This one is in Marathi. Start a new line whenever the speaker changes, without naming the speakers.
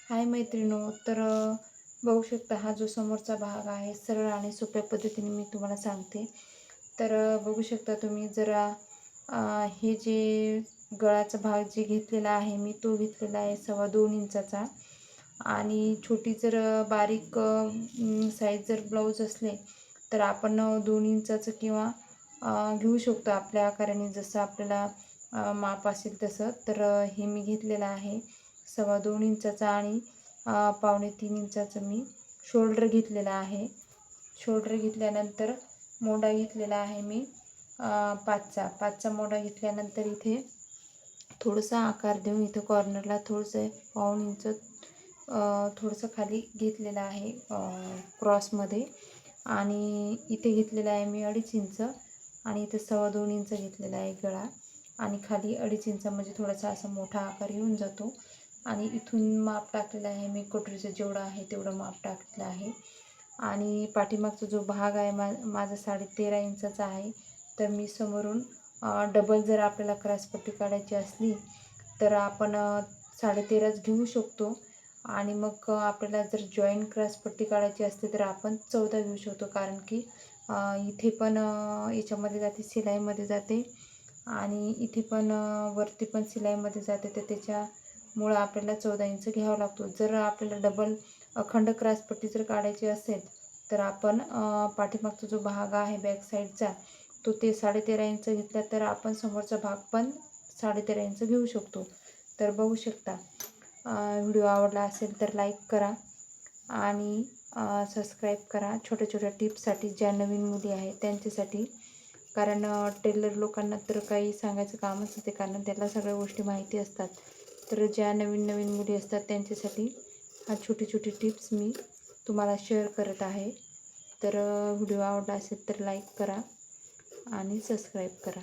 हाय मैत्रिणो, तर बघू शकता हा जो समोरचा भाग आहे सरळ आणि सोप्या पद्धतीने मी तुम्हाला सांगते. तर बघू शकता तुम्ही जरा हे जे गळाचा भाग जे घेतलेला आहे मी तो घेतलेला आहे 2.25 इंचाचा. आणि छोटी जर बारीक साईज जर ब्लाऊज असले तर आपण 2 इंचाचं किंवा घेऊ शकतो आपल्या आकाराने, जसं आपल्याला माप असेल तसं. तर हे मी घेतलेलं आहे 2.25 इंचाचा आणि 2.25 इंचाचं मी शोल्डर घेतलेला आहे. शोल्डर घेतल्यानंतर मोंडा घेतलेला आहे मी 5चा मोंडा घेतल्यानंतर इथे थोडासा आकार देऊन इथं कॉर्नरला थोडंसं 1.25 इंच थोडंसं खाली घेतलेलं आहे क्रॉसमध्ये. आणि इथे घेतलेलं आहे मी 2.5 इंच आणि इथे 2.25 इंच घेतलेला आहे गळा. आणि खाली 2.5 इंच म्हणजे थोडासा असा मोठा आकार येऊन जातो. आणि इथून माप टाकलेलं आहे मी कटोरीचं जेवढं आहे तेवढं माप टाकलेलं आहे. आणि पाठीमागचा जो भाग आहे माझा 13.5 इंचाचा आहे. तर मी समोरून डबल जर आपल्याला क्रॉसपट्टी काढायची असली तर आपण 13.5च घेऊ शकतो. आणि मग आपल्याला जर जॉईंट क्रॉसपट्टी काढायची असते तर आपण 14 घेऊ शकतो, कारण की इथे पण याच्यामध्ये जाते, शिलाईमध्ये जाते आणि इथे पण वरती पण शिलाईमध्ये जाते. तर त्याच्यामुळं आपल्याला 14 इंच घ्यावा लागतो. जर आपल्याला डबल अखंड क्रॉसपट्टी जर काढायची असेल तर आपण पाठीमागचा जो भाग आहे बॅक साईडचा तो 13.5 इंच घेतला तर आपण समोरचा भाग पण 13.5 इंच घेऊ शकतो. तर बघू शकता. व्हिडिओ आवडला असेल तर लाईक करा आणि सबस्क्राईब करा छोट्या छोट्या टिप्ससाठी, ज्या नवीन मुली आहेत त्यांच्यासाठी. कारण टेलर लोकांना तर काही सांगायचं कामच नसते, कारण त्याला सगळ्या गोष्टी माहिती असतात. तर ज्या नवीन नवीन मुली असतात त्यांच्यासाठी हा छोटी छोटी टिप्स मी तुम्हाला शेअर करत आहे. तर व्हिडिओ आवडला असेल तर लाईक करा आणि सबस्क्राईब करा.